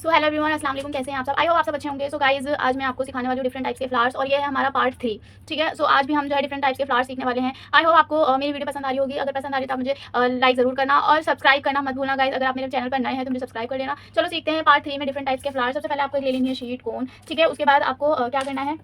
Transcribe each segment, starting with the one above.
So hello everyone, अस्सलाम वालेकुम। कैसे हैं आप सब? आई होप आप सब अच्छे होंगे। सो गाइज, आज मैं आपको सिखाने वाली हूँ डिफरेंट टाइप्स के फ्लावर्स और ये है हमारा पार्ट 3। ठीक है, सो आज भी हम जो है डिफरेंट टाइप्स के फ्लावर्स सीखने वाले हैं। आई होप आपको मेरी वीडियो पसंद आ रही होगी। अगर पसंद आ रही तो आप मुझे लाइक जरूर करना और सब्सक्राइब करना मत भूलना गाइज। अगर आप मेरे चैनल पर नए हैं तो मुझे सब्सक्राइब कर लेना। चलो सीखते हैं पार्ट 3 में डिफरेंट टाइप्स के फ्लावर्स। सबसे पहले आपको ले लेनी है शीट कोन। ठीक है, उसके बाद आपको क्या करना है,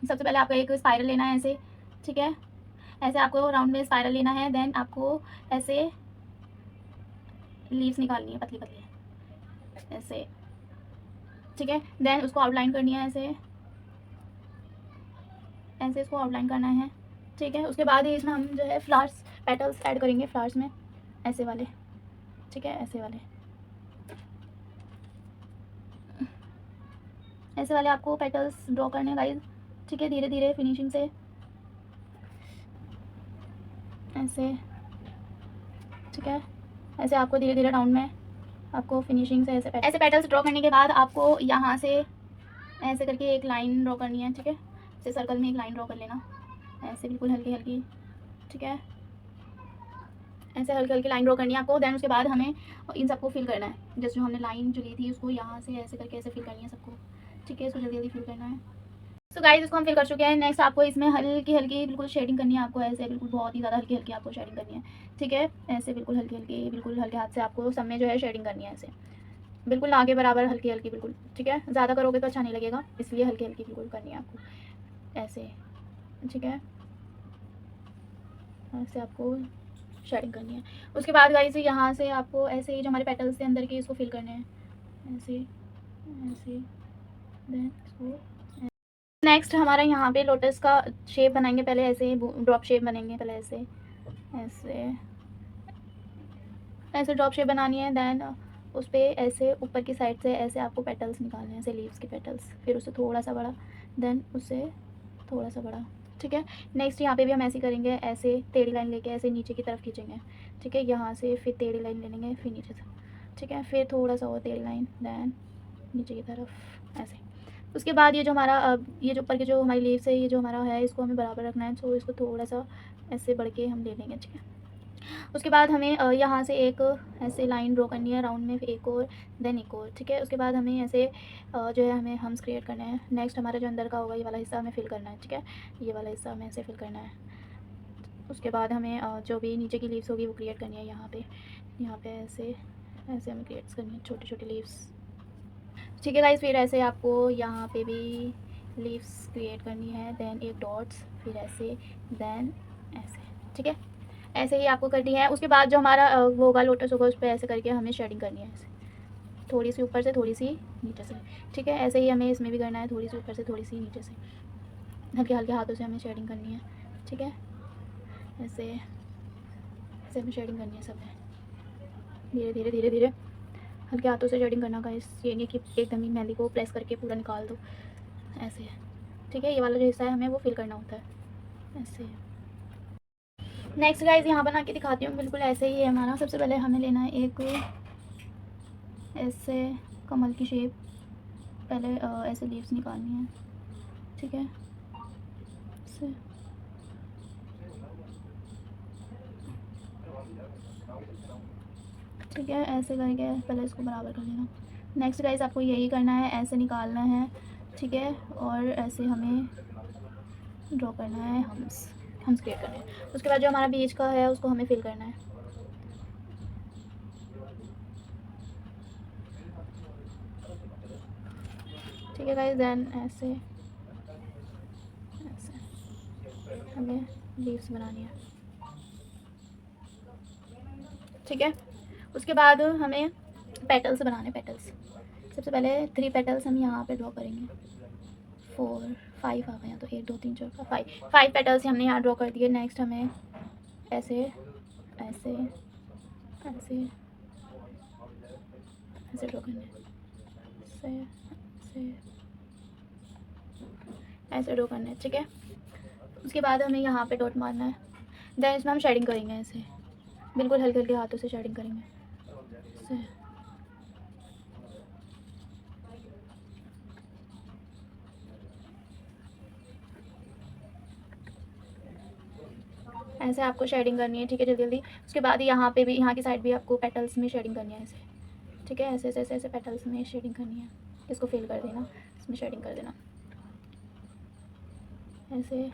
सबसे पहले आपको एक स्पाइरल लेना है ऐसे। ठीक है, ऐसे आपको राउंड में स्पाइरल लेना है। देन आपको ऐसे लीव्स निकालनी है पतली पतली ऐसे। ठीक है, देन उसको आउटलाइन करनी है ऐसे ऐसे इसको आउटलाइन करना है। ठीक है, उसके बाद ही इसमें हम जो है फ्लावर्स पेटल्स ऐड करेंगे फ्लावर्स में, ऐसे वाले। ठीक है, ऐसे वाले आपको पेटल्स ड्रॉ करने गाइस। ठीक है, धीरे धीरे फिनिशिंग से ऐसे। ठीक है, ऐसे आपको धीरे धीरे राउंड में आपको फिनिशिंग से ऐसे पेटल्स ड्रॉ करने के बाद आपको यहाँ से ऐसे करके एक लाइन ड्रॉ करनी है। ठीक है, ऐसे सर्कल में एक लाइन ड्रॉ कर लेना ऐसे, बिल्कुल हल्की हल्की। ठीक है, ऐसे हल्की हल्की लाइन ड्रॉ करनी है आपको। देन उसके बाद हमें इन सबको फिल करना है। जैसे जो हमने लाइन जो ली थी उसको यहाँ से ऐसे करके ऐसे फिल करनी है सबको। ठीक है, इसको जल्दी जल्दी फिल करना है। सो गाइस, इसको हम फिल कर चुके हैं। नेक्स्ट आपको इसमें हल्की हल्की बिल्कुल शेडिंग करनी है आपको ऐसे, बिल्कुल बहुत ही ज़्यादा हल्की हल्की आपको शेडिंग करनी है। ठीक है, ऐसे बिल्कुल हल्की हल्की, बिल्कुल हल्के हाथ से आपको सब में जो है शेडिंग करनी है ऐसे, बिल्कुल ना के बराबर, हल्की हल्की बिल्कुल। ठीक है, ज़्यादा करोगे तो अच्छा नहीं लगेगा, इसलिए हल्की हल्की बिल्कुल करनी है आपको ऐसे। ठीक है, ऐसे आपको शेडिंग करनी है। उसके बाद गाइस यहाँ से आपको ऐसे ही जो हमारे पेटल्स के अंदर के इसको फिल करने हैं ऐसे ऐसे। देन इसको नेक्स्ट हमारा यहाँ पे लोटस का शेप बनाएंगे। पहले ऐसे ड्रॉप शेप बनेंगे, पहले ऐसे ऐसे ऐसे ड्रॉप शेप बनानी है। देन उस पर ऐसे ऊपर की साइड से ऐसे आपको पेटल्स निकालने हैं, ऐसे लीव्स के पेटल्स, फिर उससे थोड़ा सा बड़ा, देन उससे थोड़ा सा बड़ा। ठीक है, नेक्स्ट यहाँ पे भी हम ऐसे करेंगे, ऐसे टेढ़ी लाइन लेके ऐसे नीचे की तरफ खींचेंगे। ठीक है, यहाँ से फिर टेढ़ी लाइन ले लेंगे, फिर नीचे से। ठीक है, फिर थोड़ा सा और टेढ़ी लाइन, देन नीचे की तरफ ऐसे। उसके बाद ये जो हमारा ये जो ऊपर के जो हमारी लीव्स है, ये जो हमारा है, इसको हमें बराबर रखना है। तो इसको थोड़ा सा ऐसे बढ़ के हम ले लेंगे। ठीक है, उसके बाद हमें यहाँ से एक ऐसे लाइन ड्रॉ करनी है राउंड में, फिर एक और, देन एक और। ठीक है, उसके बाद हमें ऐसे जो है हमें हम्स क्रिएट करने हैं। नेक्स्ट हमारा जो अंदर का होगा ये वाला हिस्सा हमें फिल करना है। ठीक है, ये वाला हिस्सा हमें ऐसे फिल करना है। उसके बाद हमें जो भी नीचे की लीव्स होगी वो क्रिएट करनी है यहाँ पे ऐसे ऐसे हमें क्रिएट करनी है छोटी छोटी लीव्स। ठीक है गाइस, फिर ऐसे आपको यहाँ पे भी लीव्स क्रिएट करनी है, देन एक डॉट्स, फिर ऐसे, देन ऐसे। ठीक है, ऐसे ही आपको करनी है। उसके बाद जो हमारा वो होगा लोटस होगा, उस पर ऐसे करके हमें शेडिंग करनी है ऐसे, थोड़ी सी ऊपर से थोड़ी सी नीचे से। ठीक है, ऐसे ही हमें इसमें भी करना है, थोड़ी सी ऊपर से थोड़ी सी नीचे से, हल्के हल्के हाथों से हमें शेडिंग करनी है। ठीक है, ऐसे ऐसे हमें शेडिंग करनी है सब है, धीरे धीरे धीरे धीरे हल्के हाथों से शेडिंग करना का। ये नहीं कि एकदम ही मेहंदी को प्रेस करके पूरा निकाल दो ऐसे। ठीक है, ये वाला जो हिस्सा है हमें वो फिल करना होता है ऐसे। नेक्स्ट गाइज यहाँ बना के दिखाती हूँ, बिल्कुल ऐसे ही है हमारा। सबसे पहले हमें लेना है एक ऐसे कमल की शेप, पहले ऐसे लीव्स निकालनी है। ठीक है, ऐसे ठीक है, ऐसे करके पहले इसको बराबर कर लेना। नेक्स्ट गाइज आपको यही करना है, ऐसे निकालना है। ठीक है, और ऐसे हमें ड्रॉ करना है, हम्स क्रिएट करना है। उसके बाद जो हमारा बीच का है उसको हमें फिल करना है। ठीक है गाइज, देन ऐसे ऐसे हमें लीव्स बनानी है। ठीक है, उसके बाद हमें पेटल्स बनाने, पेटल्स। सबसे पहले 3 पेटल्स हम यहाँ पे ड्रॉ करेंगे। 4 5 आ गए हैं, तो 1 2 3 4 5 पेटल्स हमने यहाँ ड्रॉ कर दिए। नेक्स्ट हमें ऐसे ऐसे ऐसे ऐसे ड्रॉ करना है, ऐसे ऐसे ड्रॉ करना है। ठीक है, उसके बाद हमें यहाँ पे डॉट मारना है। देन इसमें हम शेडिंग करेंगे ऐसे, बिल्कुल हल्के हल्के हाथों से शेडिंग करेंगे ऐसे आपको शेडिंग करनी है। ठीक है, जल्दी जल्दी। उसके बाद यहाँ पे भी, यहाँ की साइड भी आपको पेटल्स में शेडिंग करनी है ऐसे ठीक है। ऐसे ऐसे ऐसे ऐसे पेटल्स में शेडिंग करनी है, इसको फिल कर देना, इसमें शेडिंग कर देना ऐसे।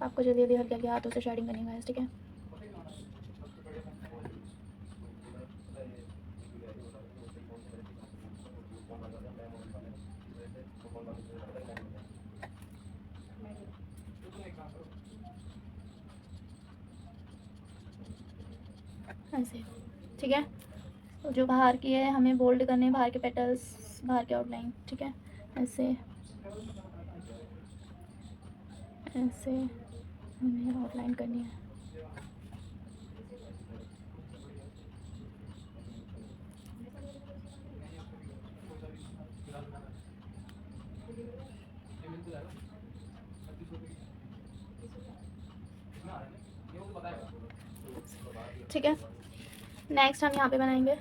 आपको जल्दी जल्दी हल्के हल्के हाथों से शेडिंग करनी है, ठीक है। ऐसे, ठीक है। तो जो बाहर की है हमें बोल्ड करने हैं, बाहर के पेटल्स, बाहर के आउटलाइन, ठीक है। ऐसे ऐसे हमें आउटलाइन करनी है। ठीक है। नेक्स्ट हम यहाँ पे बनाएंगे,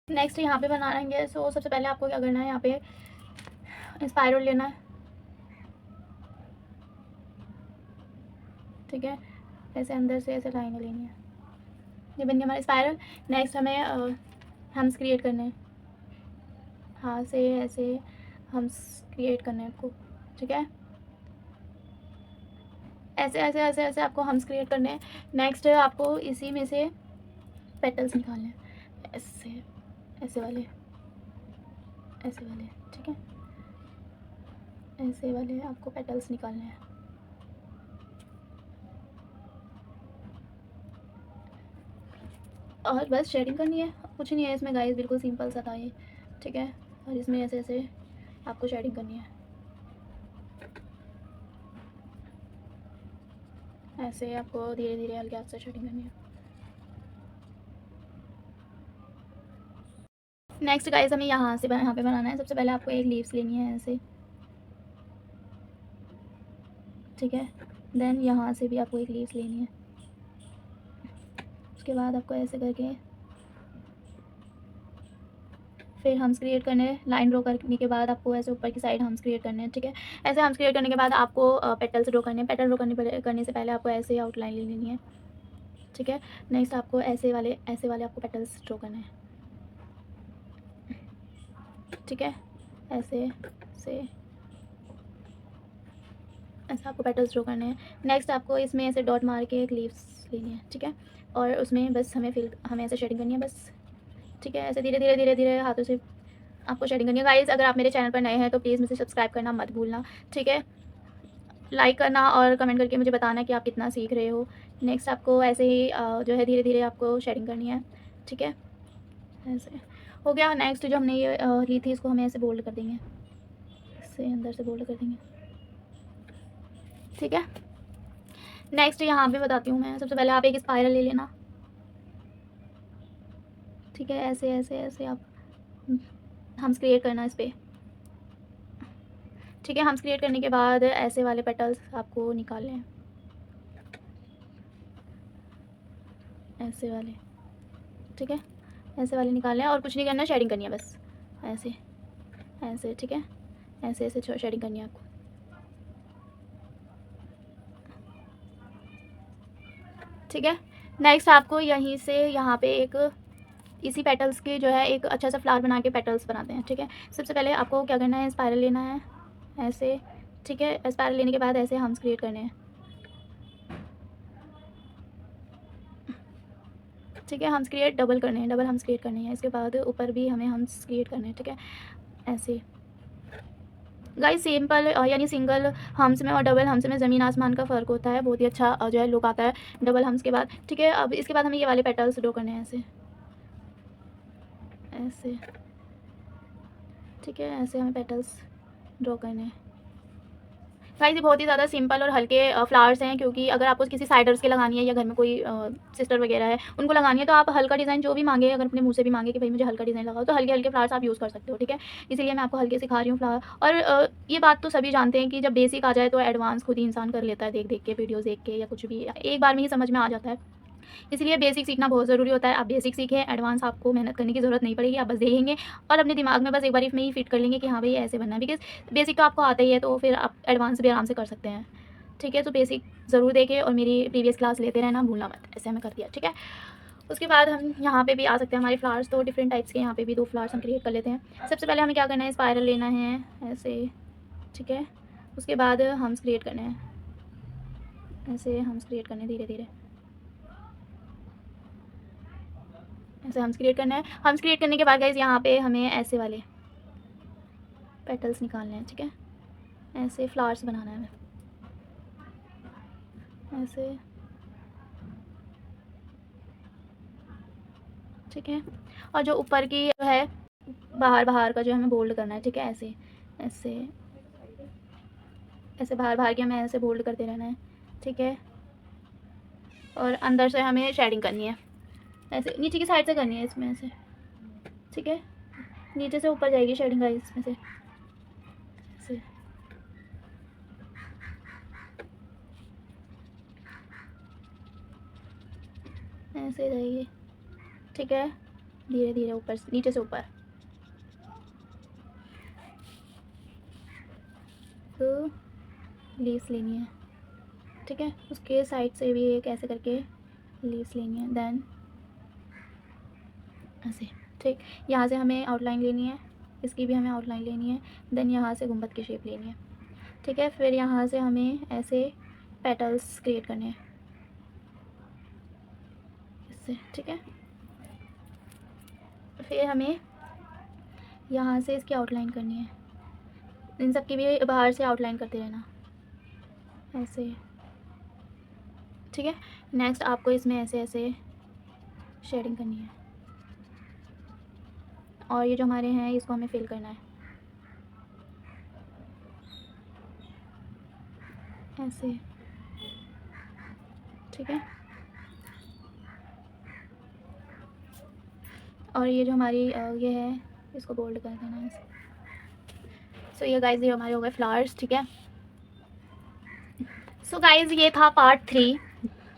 नेक्स्ट यहाँ पे बनाएंगे। सो सबसे पहले आपको क्या करना है, यहाँ पे स्पाइरल लेना है, ठीक है। ऐसे अंदर से ऐसे लाइनें लेनी है, ये बन गया हमारा स्पाइरल। नेक्स्ट हमें हम्स क्रिएट करने हैं, हाँ से ऐसे हम्स क्रिएट करने हैं आपको, ठीक है। ऐसे ऐसे ऐसे ऐसे आपको हम्स क्रिएट करने हैं। नेक्स्ट आपको इसी में से पेटल्स निकालने हैं, ऐसे ऐसे वाले, ऐसे वाले, ठीक है। ऐसे वाले आपको पेटल्स निकालने हैं। और बस शेडिंग करनी है, कुछ नहीं है इसमें गाइस, बिल्कुल सिंपल सा था ये, ठीक है। और इसमें ऐसे ऐसे आपको शेडिंग करनी है, ऐसे आपको धीरे धीरे हल्के हाथ से शेडिंग करनी है। नेक्स्ट गाइस हमें यहाँ से यहाँ पे बनाना है। सबसे पहले आपको एक लीव्स लेनी है ऐसे, ठीक है। देन यहाँ से भी आपको एक लीव्स लेनी है, उसके बाद आपको ऐसे करके फिर हम्स क्रिएट करने हैं। लाइन ड्रॉ करने के बाद आपको ऐसे ऊपर की साइड हम्स क्रिएट करने हैं, ठीक है। ऐसे हम्स क्रिएट करने के बाद आपको पेटल्स ड्रॉ करने हैं। पेटल ड्रॉ करने से पहले आपको ऐसे आउटलाइन ले लेनी है, ठीक है। नेक्स्ट आपको ऐसे वाले आपको पेटल्स ड्रॉ करने हैं, ठीक है। ऐसे से ऐसे आपको पेटल्स ड्रॉ करने हैं। नेक्स्ट आपको इसमें ऐसे डॉट मार के एक लीव्स लेनी है, ठीक है। और उसमें बस हमें ऐसे शेडिंग करनी है बस, ठीक है। ऐसे धीरे धीरे धीरे धीरे हाथों से आपको शेडिंग करनी है। गाइस अगर आप मेरे चैनल पर नए हैं तो प्लीज़ मुझे सब्सक्राइब करना मत भूलना, ठीक है। लाइक करना और कमेंट करके मुझे बताना कि आप कितना सीख रहे हो। नेक्स्ट आपको ऐसे ही जो है धीरे धीरे आपको शेडिंग करनी है, ठीक है। ऐसे हो गया। नेक्स्ट जो हमने ये ली थी इसको हमें ऐसे बोल्ड कर देंगे, इससे अंदर से बोल्ड कर देंगे, ठीक है। नेक्स्ट यहाँ पे बताती हूँ मैं। सबसे पहले आप एक स्पाइरल ले लेना, ठीक है। ऐसे ऐसे ऐसे आप हम्स क्रिएट करना इस पर, ठीक है। हम्स क्रिएट करने के बाद ऐसे वाले पेटल्स आपको निकालने हैं, ऐसे वाले, ठीक है। ऐसे वाले निकालने हैं और कुछ नहीं करना, शेडिंग करनी है बस, ऐसे ऐसे, ठीक है। ऐसे ऐसे शेडिंग करनी है आपको, ठीक है। नेक्स्ट आपको यहीं से यहाँ पे एक इसी पेटल्स के जो है एक अच्छा सा फ्लावर बना के पेटल्स बनाते हैं, ठीक है। सबसे पहले आपको क्या करना है, स्पाइरल लेना है ऐसे, ठीक है। स्पाइरल लेने के बाद ऐसे हम्स क्रिएट करने हैं, ठीक है। हम्स क्रिएट डबल करने हैं, डबल हम्स क्रिएट करने हैं। इसके बाद ऊपर भी हमें हम्स क्रिएट करने हैं, ठीक है। ऐसे गाइस सिंपल यानी सिंगल हम्स में और डबल हम्स में ज़मीन आसमान का फ़र्क होता है, बहुत ही अच्छा जो है लुक आता है डबल हम्स के बाद, ठीक है। अब इसके बाद हमें ये वाले पेटल्स ड्रॉ करने हैं ऐसे ऐसे, ठीक है। ऐसे हमें पेटल्स ड्रॉ करने हैं। गाइस ये बहुत ही ज़्यादा सिंपल और हल्के फ्लावर्स हैं, क्योंकि अगर आपको किसी साइडर्स के लगानी है या घर में कोई सिस्टर वगैरह है उनको लगानी है तो आप हल्का डिज़ाइन जो भी मांगे, अगर अपने मुँह से भी मांगे कि भाई मुझे हल्का डिज़ाइन लगाओ, तो हल्के हल्के फ्लावर्स आप यूज़ कर सकते हो, ठीक है। इसीलिए मैं आपको हल्के सिखा रही हूँ फ्लावर। और ये बात तो सभी जानते हैं कि जब बेसिक आ जाए तो एडवांस खुद ही इंसान कर लेता है, देख देख के, वीडियोज़ देख के, या कुछ भी एक बार में ही समझ में आ जाता है। इसलिए बेसिक सीखना बहुत ज़रूरी होता है। आप बेसिक सीखें, एडवांस आपको मेहनत करने की ज़रूरत नहीं पड़ेगी, आप बस देखेंगे और अपने दिमाग में बस एक बार इसमें ही फिट कर लेंगे कि हाँ भाई ऐसे बनना है, बिकॉज़ बेसिक तो आपको आता ही है, तो फिर आप एडवांस भी आराम से कर सकते हैं, ठीक है। तो बेसिक ज़रूर देखें और मेरी प्रीवियस क्लास लेते रहना, भूलना मत। ऐसे हमें कर दिया, ठीक है। उसके बाद हम यहाँ पे भी आ सकते हैं हमारे फ्लावर्स, तो डिफरेंट टाइप्स के यहाँ पे भी 2 फ्लावर्स हम क्रिएट कर लेते हैं। सबसे पहले हमें क्या करना है, स्पाइरल लेना है ऐसे, ठीक है। उसके बाद हम्स क्रिएट करने हैं, ऐसे हम्स क्रिएट करने हैं धीरे धीरे, ऐसे हम्स क्रिएट करना है। हम्स क्रिएट करने के बाद गाइस यहाँ पे हमें ऐसे वाले पेटल्स निकालने हैं, ठीक है। ऐसे फ्लावर्स बनाना है हमें, ऐसे, ठीक है। और जो ऊपर की है बाहर बाहर का जो हमें बोल्ड करना है, ठीक है। ऐसे ऐसे ऐसे बाहर बाहर के हमें ऐसे बोल्ड करते रहना है, ठीक है। और अंदर से हमें शेडिंग करनी है, ऐसे नीचे की साइड से करनी है इसमें ऐसे, ठीक है। नीचे से ऊपर जाएगी शेडिंग गाइस इसमें से, ऐसे ऐसे जाएगी, ठीक है। धीरे धीरे ऊपर नीचे से ऊपर, तो लीव्स लेनी है, ठीक है। उसके साइड से भी एक ऐसे करके लीव्स लेनी है, देन ऐसे, ठीक। यहाँ से हमें आउटलाइन लेनी है, इसकी भी हमें आउटलाइन लेनी है, देन यहाँ से गुंबद की शेप लेनी है, ठीक है। फिर यहाँ से हमें ऐसे पेटल्स क्रिएट करने हैं इससे, ठीक है। फिर हमें यहाँ से इसकी आउटलाइन करनी है, इन सब की भी बाहर से आउटलाइन करते रहना ऐसे, ठीक है। नेक्स्ट आपको इसमें ऐसे ऐसे शेडिंग करनी है, और ये जो हमारे हैं इसको हमें फिल करना है ऐसे, ठीक है। और ये जो हमारी ये है इसको बोल्ड कर देना है ऐसे। सो ये गाइज ये हमारे हो गए फ्लावर्स, ठीक है। सो गाइज ये था पार्ट 3,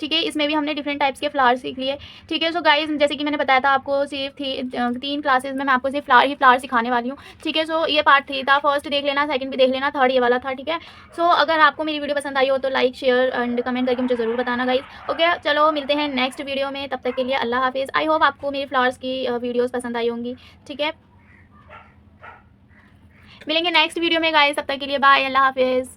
ठीक है। इसमें भी हमने डिफरेंट टाइप्स के फ्लावर्स सीख लिए, ठीक है। सो गाइज जैसे कि मैंने बताया था आपको, सिर्फ 3 क्लासेस में मैं आपको सिर्फ फ्लावर सिखाने वाली हूँ, ठीक है। सो ये पार्ट 3 था, फर्स्ट देख लेना, सेकंड भी देख लेना, थर्ड ये वाला था, ठीक है। सो अगर आपको मेरी वीडियो पसंद आई हो तो लाइक शेयर एंड कमेंट करके मुझे ज़रूर बताना गाइज। ओके चलो मिलते हैं नेक्स्ट वीडियो में, तब तक के लिए अल्लाह हाफिज़। आई होप आपको मेरी फ्लावर्स की वीडियोज़ पसंद आई होंगी, ठीक है। मिलेंगे नेक्स्ट वीडियो में गाइज, तब तक के लिए बाय, अल्लाह हाफिज़।